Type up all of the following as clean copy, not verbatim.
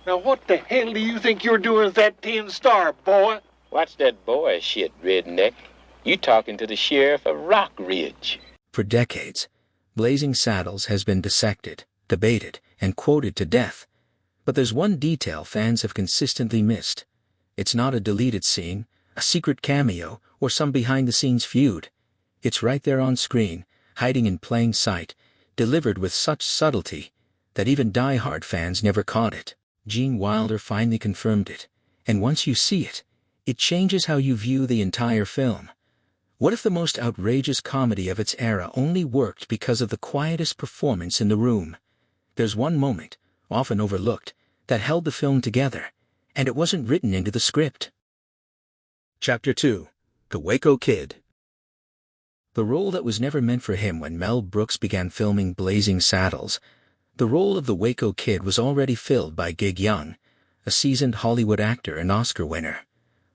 Now what the hell do you think you're doing with that tin star, boy? Watch that boy shit, redneck. You talking to the sheriff of Rock Ridge. For decades, Blazing Saddles has been dissected, debated, and quoted to death. But there's one detail fans have consistently missed. It's not a deleted scene, a secret cameo, or some behind-the-scenes feud. It's right there on screen, hiding in plain sight, delivered with such subtlety that even die-hard fans never caught it. Gene Wilder finally confirmed it, and once you see it, it changes how you view the entire film. What if the most outrageous comedy of its era only worked because of the quietest performance in the room? There's one moment, often overlooked, that held the film together, and it wasn't written into the script. Chapter 2. The Waco Kid. The role that was never meant for him when Mel Brooks began filming Blazing Saddles, the role of the Waco Kid was already filled by Gig Young, a seasoned Hollywood actor and Oscar winner.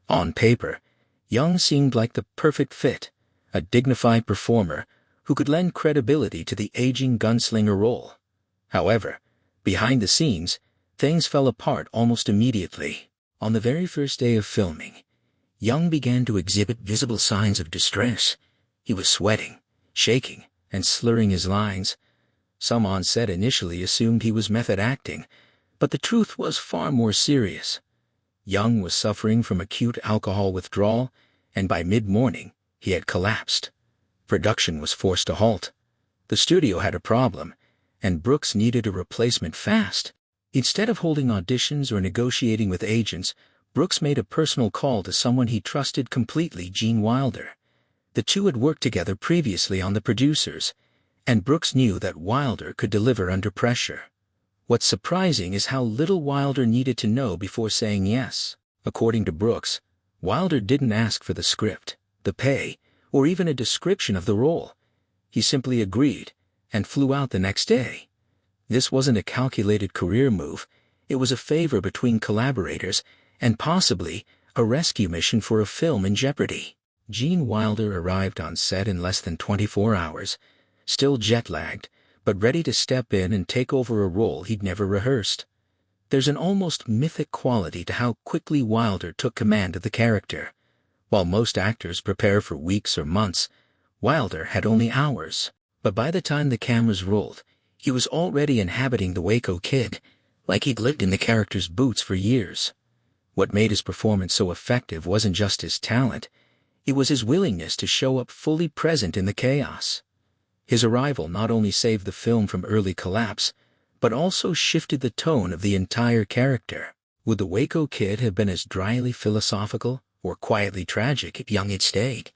On paper, Young seemed like the perfect fit, a dignified performer who could lend credibility to the aging gunslinger role. However, behind the scenes, things fell apart almost immediately. On the very first day of filming, Young began to exhibit visible signs of distress. He was sweating, shaking, and slurring his lines. Some on set initially assumed he was method acting, but the truth was far more serious. Young was suffering from acute alcohol withdrawal, and by mid-morning, he had collapsed. Production was forced to halt. The studio had a problem, and Brooks needed a replacement fast. Instead of holding auditions or negotiating with agents, Brooks made a personal call to someone he trusted completely, Gene Wilder. The two had worked together previously on The Producers, and Brooks knew that Wilder could deliver under pressure. What's surprising is how little Wilder needed to know before saying yes. According to Brooks, Wilder didn't ask for the script, the pay, or even a description of the role. He simply agreed, and flew out the next day. This wasn't a calculated career move, it was a favor between collaborators, and possibly a rescue mission for a film in jeopardy. Gene Wilder arrived on set in less than 24 hours, still jet-lagged, but ready to step in and take over a role he'd never rehearsed. There's an almost mythic quality to how quickly Wilder took command of the character. While most actors prepare for weeks or months, Wilder had only hours. But by the time the cameras rolled, he was already inhabiting the Waco Kid, like he'd lived in the character's boots for years. What made his performance so effective wasn't just his talent, it was his willingness to show up fully present in the chaos. His arrival not only saved the film from early collapse, but also shifted the tone of the entire character. Would the Waco Kid have been as dryly philosophical or quietly tragic if Young had stayed?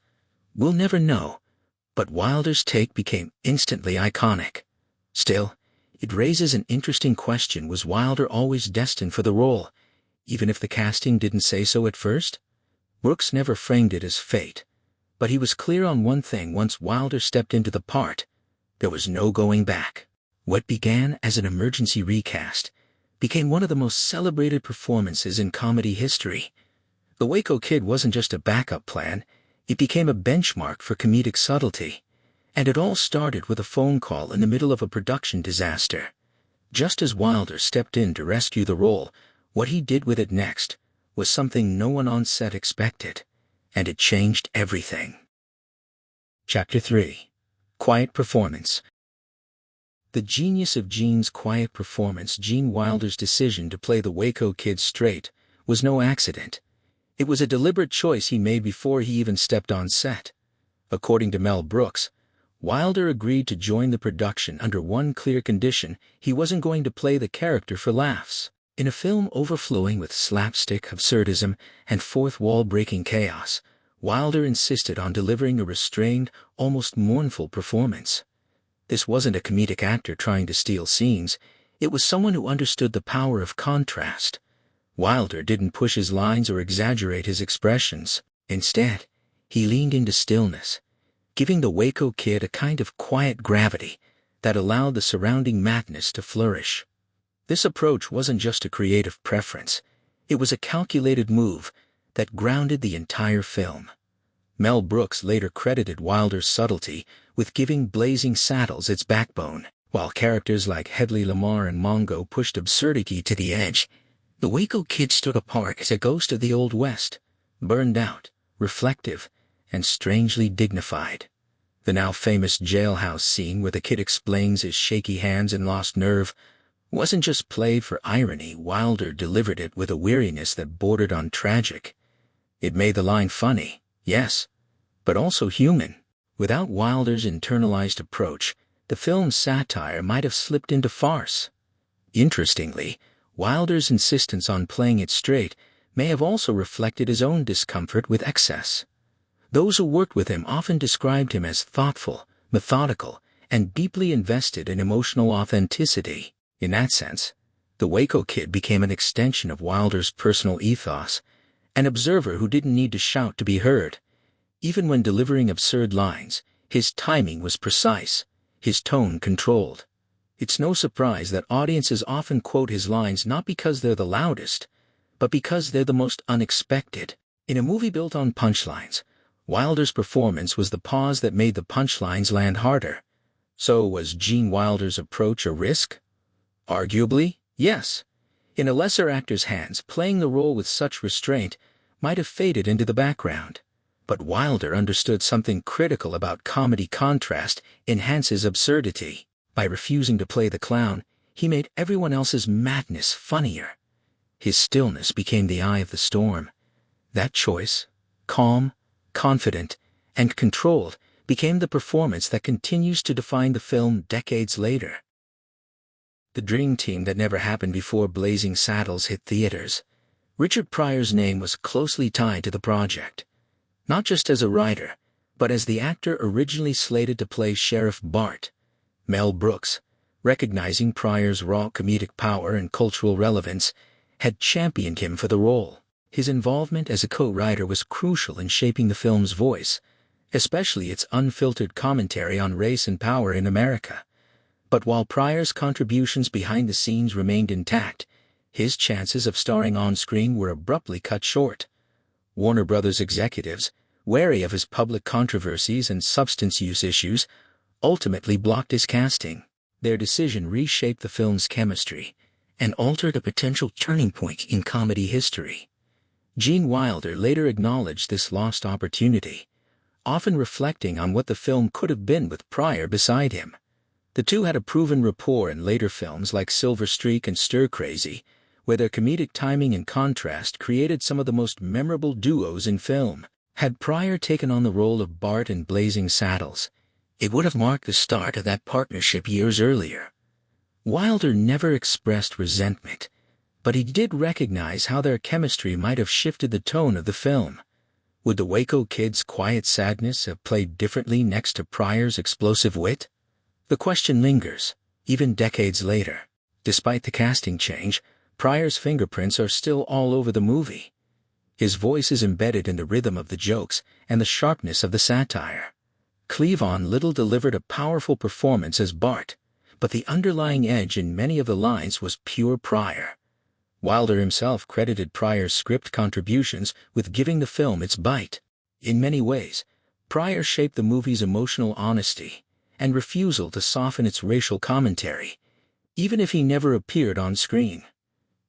We'll never know, but Wilder's take became instantly iconic. Still, it raises an interesting question: was Wilder always destined for the role, even if the casting didn't say so at first? Brooks never framed it as fate, but he was clear on one thing: once Wilder stepped into the part, there was no going back. What began as an emergency recast became one of the most celebrated performances in comedy history. The Waco Kid wasn't just a backup plan, it became a benchmark for comedic subtlety. And it all started with a phone call in the middle of a production disaster. Just as Wilder stepped in to rescue the role, what he did with it next was something no one on set expected, and it changed everything. Chapter 3. Quiet Performance. The genius of Gene's quiet performance, Gene Wilder's decision to play the Waco Kid straight, was no accident. It was a deliberate choice he made before he even stepped on set. According to Mel Brooks, Wilder agreed to join the production under one clear condition: he wasn't going to play the character for laughs. In a film overflowing with slapstick absurdism and fourth-wall-breaking chaos, Wilder insisted on delivering a restrained, almost mournful performance. This wasn't a comedic actor trying to steal scenes, it was someone who understood the power of contrast. Wilder didn't push his lines or exaggerate his expressions. Instead, he leaned into stillness, giving the Waco Kid a kind of quiet gravity that allowed the surrounding madness to flourish. This approach wasn't just a creative preference, it was a calculated move that grounded the entire film. Mel Brooks later credited Wilder's subtlety with giving Blazing Saddles its backbone. While characters like Hedley Lamar and Mongo pushed absurdity to the edge, The Waco Kid stood apart as a ghost of the Old West, burned out, reflective, and strangely dignified. The now famous jailhouse scene where the kid explains his shaky hands and lost nerve wasn't just played for irony. Wilder delivered it with a weariness that bordered on tragic. It made the line funny, yes, but also human. Without Wilder's internalized approach, the film's satire might have slipped into farce. Interestingly, Wilder's insistence on playing it straight may have also reflected his own discomfort with excess. Those who worked with him often described him as thoughtful, methodical, and deeply invested in emotional authenticity. In that sense, the Waco Kid became an extension of Wilder's personal ethos, an observer who didn't need to shout to be heard. Even when delivering absurd lines, his timing was precise, his tone controlled. It's no surprise that audiences often quote his lines not because they're the loudest, but because they're the most unexpected. In a movie built on punchlines, Wilder's performance was the pause that made the punchlines land harder. So was Gene Wilder's approach a risk? Arguably, yes. In a lesser actor's hands, playing the role with such restraint might have faded into the background. But Wilder understood something critical about comedy. Contrast enhances absurdity. By refusing to play the clown, he made everyone else's madness funnier. His stillness became the eye of the storm. That choice, calm, confident, and controlled, became the performance that continues to define the film decades later. The dream team that never happened before Blazing Saddles hit theaters. Richard Pryor's name was closely tied to the project. Not just as a writer, but as the actor originally slated to play Sheriff Bart. Mel Brooks, recognizing Pryor's raw comedic power and cultural relevance, had championed him for the role. His involvement as a co-writer was crucial in shaping the film's voice, especially its unfiltered commentary on race and power in America. But while Pryor's contributions behind the scenes remained intact, his chances of starring on-screen were abruptly cut short. Warner Brothers executives, wary of his public controversies and substance use issues, ultimately blocked his casting. Their decision reshaped the film's chemistry and altered a potential turning point in comedy history. Gene Wilder later acknowledged this lost opportunity, often reflecting on what the film could have been with Pryor beside him. The two had a proven rapport in later films like Silver Streak and Stir Crazy, where their comedic timing and contrast created some of the most memorable duos in film. Had Pryor taken on the role of Bart in Blazing Saddles, it would have marked the start of that partnership years earlier. Wilder never expressed resentment, but he did recognize how their chemistry might have shifted the tone of the film. Would the Waco Kid's quiet sadness have played differently next to Pryor's explosive wit? The question lingers, even decades later. Despite the casting change, Pryor's fingerprints are still all over the movie. His voice is embedded in the rhythm of the jokes and the sharpness of the satire. Cleavon Little delivered a powerful performance as Bart, but the underlying edge in many of the lines was pure Pryor. Wilder himself credited Pryor's script contributions with giving the film its bite. In many ways, Pryor shaped the movie's emotional honesty and refusal to soften its racial commentary, even if he never appeared on screen.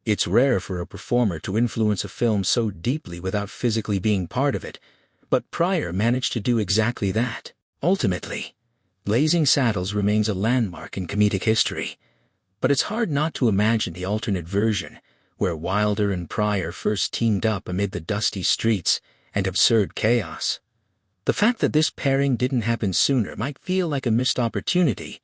It's rare for a performer to influence a film so deeply without physically being part of it, but Pryor managed to do exactly that. Ultimately, Blazing Saddles remains a landmark in comedic history, but it's hard not to imagine the alternate version, where Wilder and Pryor first teamed up amid the dusty streets and absurd chaos. The fact that this pairing didn't happen sooner might feel like a missed opportunity,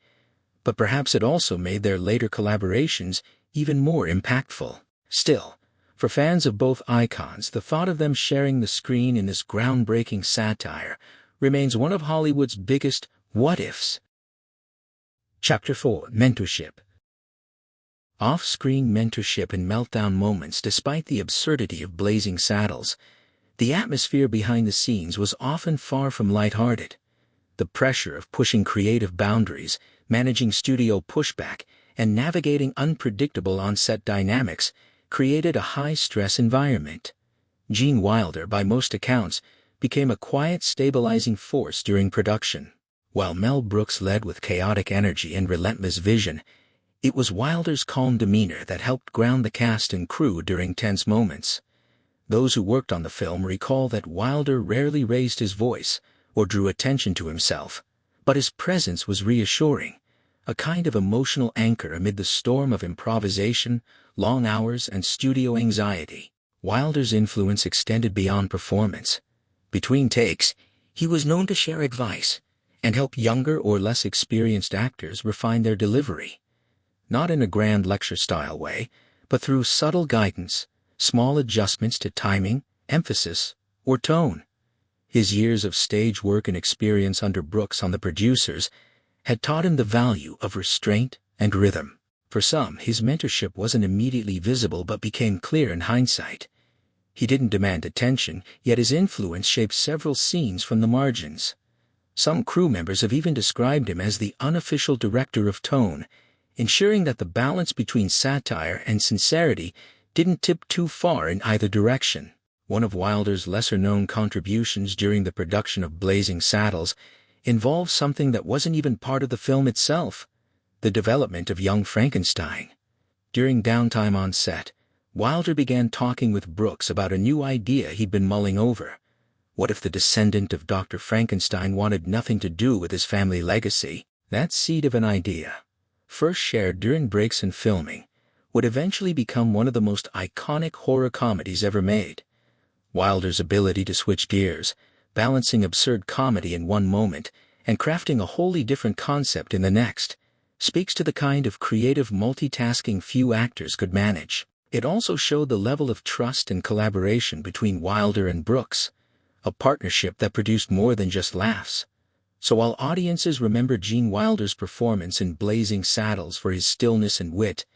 but perhaps it also made their later collaborations even more impactful. Still, for fans of both icons, the thought of them sharing the screen in this groundbreaking satire remains one of Hollywood's biggest what-ifs. Chapter 4: Mentorship. Off-screen mentorship and meltdown moments. Despite the absurdity of Blazing Saddles, the atmosphere behind the scenes was often far from lighthearted. The pressure of pushing creative boundaries, managing studio pushback, and navigating unpredictable on-set dynamics created a high-stress environment. Gene Wilder, by most accounts, became a quiet, stabilizing force during production. While Mel Brooks led with chaotic energy and relentless vision, It was Wilder's calm demeanor that helped ground the cast and crew during tense moments. Those who worked on the film recall that Wilder rarely raised his voice or drew attention to himself, but his presence was reassuring, a kind of emotional anchor amid the storm of improvisation, long hours, and studio anxiety. Wilder's influence extended beyond performance. Between takes, he was known to share advice and help younger or less experienced actors refine their delivery. Not in a grand lecture-style way, but through subtle guidance, small adjustments to timing, emphasis, or tone. His years of stage work and experience under Brooks on The Producers had taught him the value of restraint and rhythm. For some, his mentorship wasn't immediately visible but became clear in hindsight. He didn't demand attention, yet his influence shaped several scenes from the margins. Some crew members have even described him as the unofficial director of tone, ensuring that the balance between satire and sincerity didn't tip too far in either direction. One of Wilder's lesser-known contributions during the production of Blazing Saddles involved something that wasn't even part of the film itself: the development of young Frankenstein. During downtime on set, Wilder began talking with Brooks about a new idea he'd been mulling over. What if the descendant of Dr. Frankenstein wanted nothing to do with his family legacy? That seed of an idea, first shared during breaks in filming, would eventually become one of the most iconic horror comedies ever made. Wilder's ability to switch gears, balancing absurd comedy in one moment and crafting a wholly different concept in the next, speaks to the kind of creative multitasking few actors could manage. It also showed the level of trust and collaboration between Wilder and Brooks, a partnership that produced more than just laughs. So while audiences remember Gene Wilder's performance in Blazing Saddles for his stillness and wit,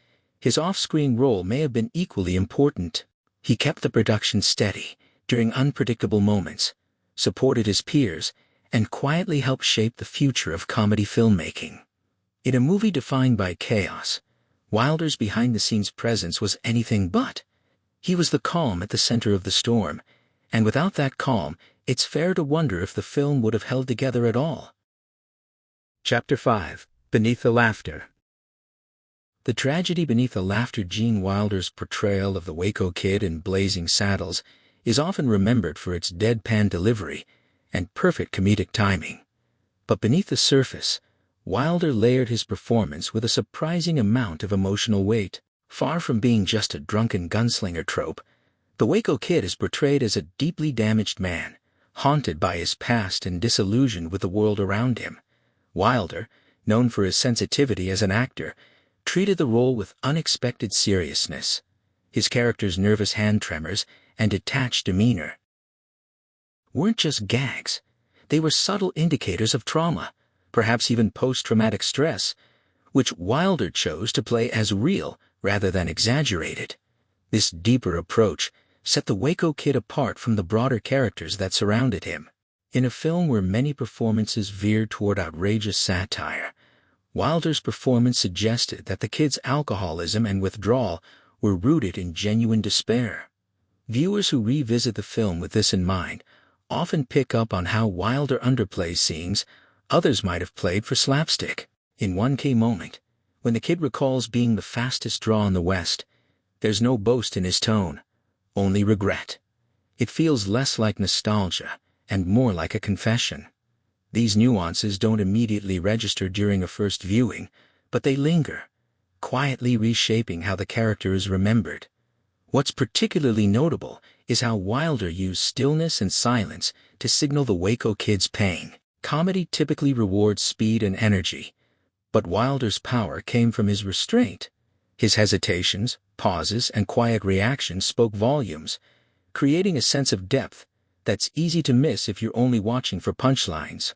his off-screen role may have been equally important. He kept the production steady during unpredictable moments, supported his peers, and quietly helped shape the future of comedy filmmaking. In a movie defined by chaos, Wilder's behind-the-scenes presence was anything but. He was the calm at the center of the storm, and without that calm, it's fair to wonder if the film would have held together at all. Chapter 5: Beneath the Laughter. The tragedy beneath the laughter. Gene Wilder's portrayal of the Waco Kid in Blazing Saddles is often remembered for its deadpan delivery and perfect comedic timing. But beneath the surface, Wilder layered his performance with a surprising amount of emotional weight. Far from being just a drunken gunslinger trope, the Waco Kid is portrayed as a deeply damaged man, haunted by his past and disillusioned with the world around him. Wilder, known for his sensitivity as an actor, treated the role with unexpected seriousness. His character's nervous hand tremors and detached demeanor weren't just gags. They were subtle indicators of trauma, perhaps even post-traumatic stress, which Wilder chose to play as real rather than exaggerated. This deeper approach set the Waco Kid apart from the broader characters that surrounded him. In a film where many performances veered toward outrageous satire, Wilder's performance suggested that the kid's alcoholism and withdrawal were rooted in genuine despair. Viewers who revisit the film with this in mind often pick up on how Wilder underplays scenes others might have played for slapstick. In one key moment, when the kid recalls being the fastest draw in the West, there's no boast in his tone, only regret. It feels less like nostalgia and more like a confession. These nuances don't immediately register during a first viewing, but they linger, quietly reshaping how the character is remembered. What's particularly notable is how Wilder used stillness and silence to signal the Waco Kid's pain. Comedy typically rewards speed and energy, but Wilder's power came from his restraint. His hesitations, pauses, and quiet reactions spoke volumes, creating a sense of depth that's easy to miss if you're only watching for punchlines.